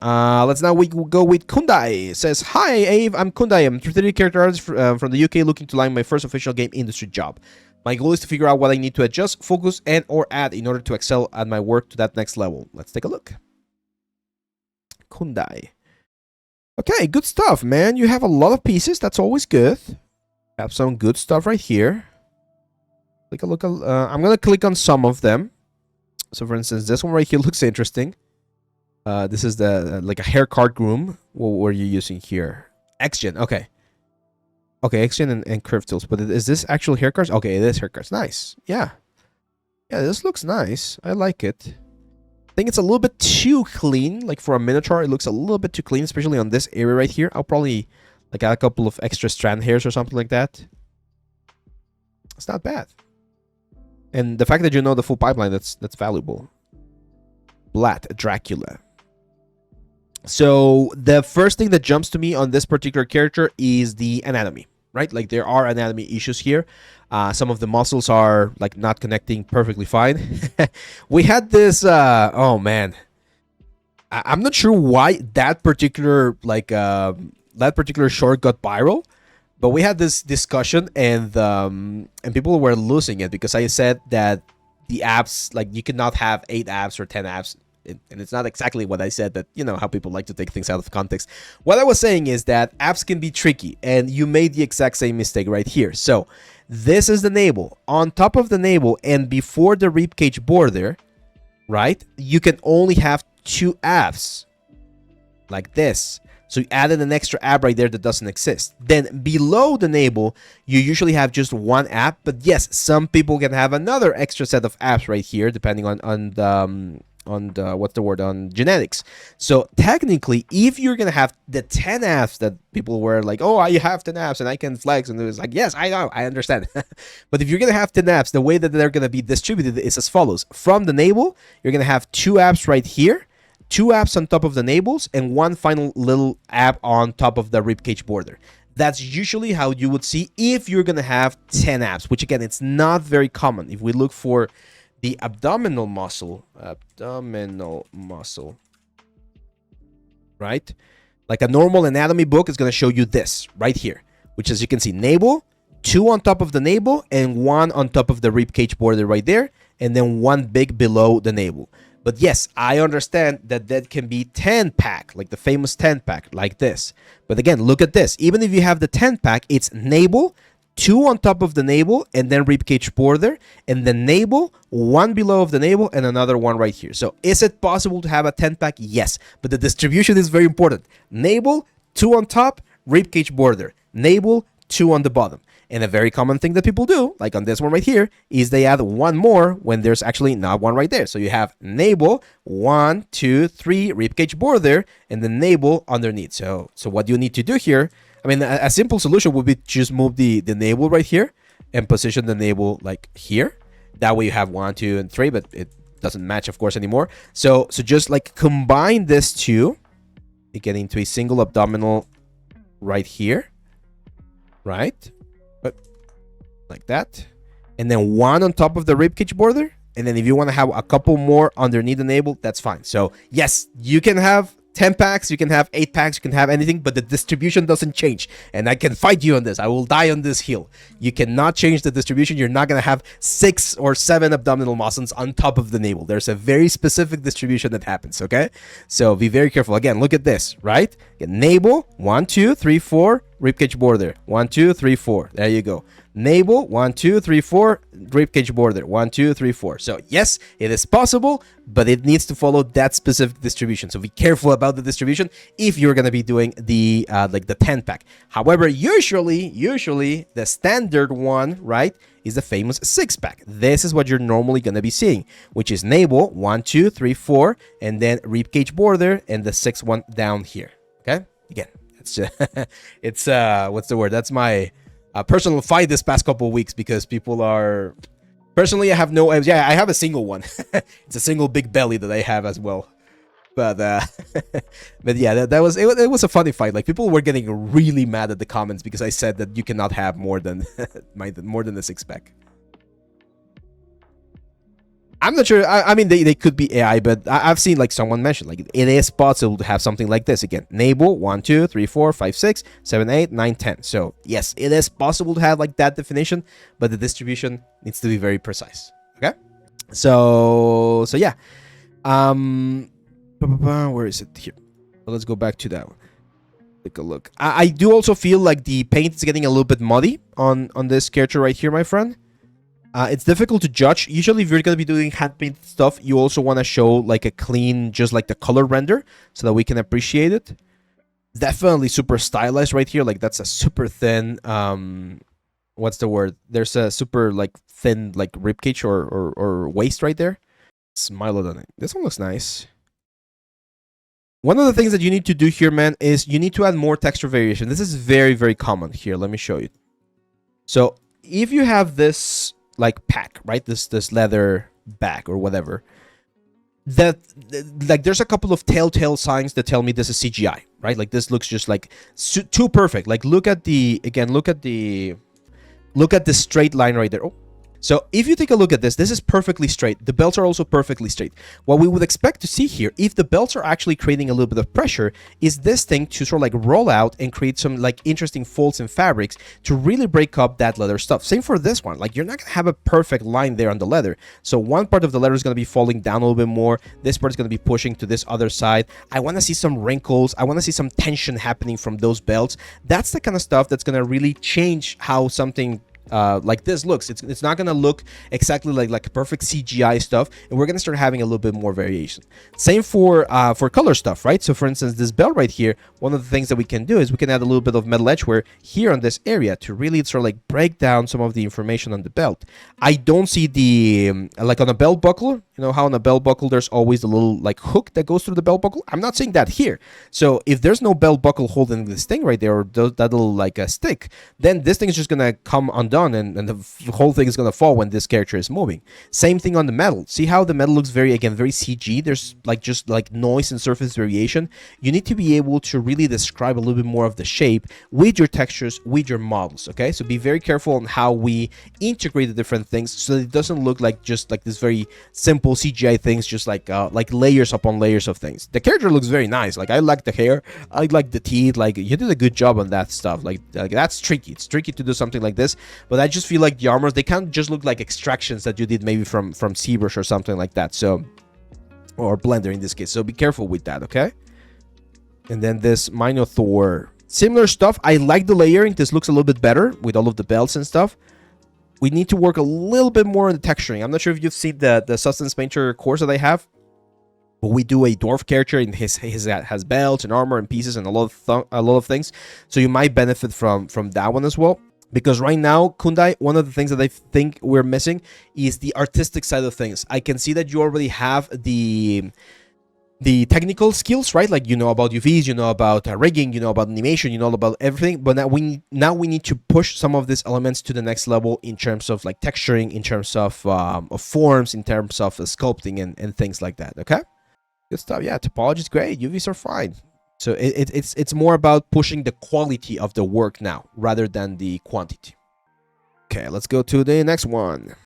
Let's now we go with Kundai. It says, "Hi, Ave. I'm Kundai. I'm a 3D character artist from the UK, looking to land my first official game industry job. My goal is to figure out what I need to adjust, focus, and or add in order to excel at my work to that next level. Let's take a look." Kundai. Okay, good stuff, man. You have a lot of pieces. That's always good. Have some good stuff right here. Take a look. I'm gonna click on some of them. So, for instance, this one right here looks interesting. This is the like a hair card groom. What were you using here? Xgen. Okay. Okay, Xgen and curve tools. But is this actual hair cards? Okay, it is hair cards. Nice. Yeah. Yeah, this looks nice. I like it. I think it's a little bit too clean. Like for a Minotaur, it looks a little bit too clean, especially on this area right here. I'll probably like add a couple of extra strand hairs or something like that. It's not bad. And the fact that you know the full pipeline, that's valuable. Blat Dracula. So the first thing that jumps to me on this particular character is the anatomy, right? Like there are anatomy issues here. Some of the muscles are like not connecting perfectly fine. We had this, oh man, I'm not sure why that particular short got viral, but we had this discussion and people were losing it because I said that the abs, like you cannot have 8 abs or 10 abs. And it's not exactly what I said, but you know how people like to take things out of context. What I was saying is that abs can be tricky, and you made the exact same mistake right here. So this is the navel. On top of the navel and before the ribcage border, right, you can only have 2 abs like this. So you added an extra ab right there that doesn't exist. Then below the navel, you usually have just 1 ab. But yes, some people can have another extra set of abs right here, depending on genetics. So technically, if you're gonna have the 10 abs that people were like, oh, I have 10 abs and I can flex, and it was like, yes, I know, I understand. But if you're gonna have 10 abs, the way that they're gonna be distributed is as follows. From the navel, you're gonna have 2 abs right here, 2 abs on top of the navels, and 1 final little ab on top of the ribcage border. That's usually how you would see if you're gonna have 10 abs, which again, it's not very common. If we look for the abdominal muscle, right? Like a normal anatomy book is going to show you this right here, which, as you can see, navel, 2 on top of the navel and 1 on top of the ribcage border right there, and then 1 big below the navel. But yes, I understand that can be 10 pack, like the famous 10 pack, like this. But again, look at this. Even if you have the 10 pack, it's navel, 2 on top of the navel, and then ribcage border, and the navel, 1 below of the navel, and another 1 right here. So is it possible to have a 10-pack? Yes, but the distribution is very important. Navel, 2 on top, ribcage border. Navel, 2 on the bottom. And a very common thing that people do, like on this one right here, is they add 1 more when there's actually not 1 right there. So you have navel, 1, 2, 3, ribcage border, and the navel underneath. So what you need to do here, I mean, a simple solution would be just move the navel right here and position the navel like here. That way you have 1, 2, and 3, but it doesn't match, of course, anymore. So just like combine this 2, you get into a single abdominal right here, right? But like that. And then 1 on top of the ribcage border. And then if you want to have a couple more underneath the navel, that's fine. So yes, you can have 10 packs, you can have 8 packs, you can have anything, but the distribution doesn't change. And I can fight you on this. I will die on this hill. You cannot change the distribution. You're not going to have 6 or 7 abdominal muscles on top of the navel. There's a very specific distribution that happens, okay? So be very careful. Again, look at this, right? Navel, 1, 2, 3, 4, ribcage border. 1, 2, 3, 4. There you go. Navel, 1, 2, 3, 4, ribcage border. 1, 2, 3, 4. So yes, it is possible, but it needs to follow that specific distribution. So be careful about the distribution if you're gonna be doing the like the 10 pack. However, usually the standard one, right, is the famous 6 pack. This is what you're normally gonna be seeing, which is navel, 1, 2, 3, 4, and then ribcage border, and the 6th one down here. Okay, again, it's it's what's the word? That's my personal fight this past couple of weeks because people are. Personally, I have no. Yeah, I have a single one. It's a single big belly that I have as well. But but yeah, that was it was a funny fight. Like people were getting really mad at the comments because I said that you cannot have more than more than the 6 pack. I'm not sure. I mean, they could be AI, but I've seen like someone mentioned like it is possible to have something like this again. Navel 1, 2, 3, 4, 5, 6, 7, 8, 9, 10. So yes, it is possible to have like that definition, but the distribution needs to be very precise. Okay. So yeah. Where is it here? So let's go back to that one. Take a look. I do also feel like the paint is getting a little bit muddy on this character right here, my friend. It's difficult to judge. Usually, if you're going to be doing hand painted stuff, you also want to show like a clean, just like the color render so that we can appreciate it. Definitely super stylized right here. Like that's a super thin, what's the word? There's a super like thin like ribcage or waist right there. Smile on it. This one looks nice. One of the things that you need to do here, man, is you need to add more texture variation. This is very, very common here. Let me show you. So if you have this like pack, right? This leather bag or whatever, that like there's a couple of telltale signs that tell me this is CGI, right? Like this looks just like too perfect. Like look at the straight line right there. Oh. So if you take a look at this, this is perfectly straight. The belts are also perfectly straight. What we would expect to see here, if the belts are actually creating a little bit of pressure, is this thing to sort of like roll out and create some like interesting folds in fabrics to really break up that leather stuff. Same for this one. Like you're not gonna have a perfect line there on the leather. So one part of the leather is gonna be falling down a little bit more. This part is gonna be pushing to this other side. I wanna see some wrinkles. I wanna see some tension happening from those belts. That's the kind of stuff that's gonna really change how something like this looks. It's not gonna look exactly like perfect CGI stuff, and we're gonna start having a little bit more variation. Same for color stuff, right? So for instance, this belt right here, one of the things that we can do is we can add a little bit of metal edgeware here on this area to really sort of like break down some of the information on the belt. I don't see the like on a belt buckle, you know how on a belt buckle there's always a little like hook that goes through the belt buckle. I'm not seeing that here. So if there's no belt buckle holding this thing right there, or that little like a stick, then this thing is just gonna come undone, and the whole thing is gonna fall when this character is moving. Same thing on the metal. See how the metal looks very CG? There's like just like noise and surface variation. You need to be able to really describe a little bit more of the shape with your textures, with your models. Okay, so be very careful on how we integrate the different things so that it doesn't look like just like this very simple CGI things, just like layers upon layers of things. The character looks very nice. Like I like the hair, I like the teeth. Like you did a good job on that stuff. Like that's tricky. It's tricky to do something like this, but I just feel like the armors, they can't just look like extractions that you did maybe from ZBrush or something like that. So, or Blender in this case. So be careful with that, okay? And then this Minotaur, similar stuff. I like the layering. This looks a little bit better with all of the belts and stuff. We need to work a little bit more on the texturing. I'm not sure if you've seen the Substance Painter course that I have, but we do a dwarf character, and his has belts and armor and pieces and a lot of things. So you might benefit from that one as well. Because right now, Kundai, one of the things that I think we're missing is the artistic side of things. I can see that you already have the technical skills, right? Like you know about UVs, you know about rigging, you know about animation, you know about everything. But now we need to push some of these elements to the next level in terms of like texturing, in terms of forms, in terms of sculpting and things like that. Okay, good stuff. Yeah, topology is great. UVs are fine. So it's more about pushing the quality of the work now rather than the quantity. Okay, let's go to the next one.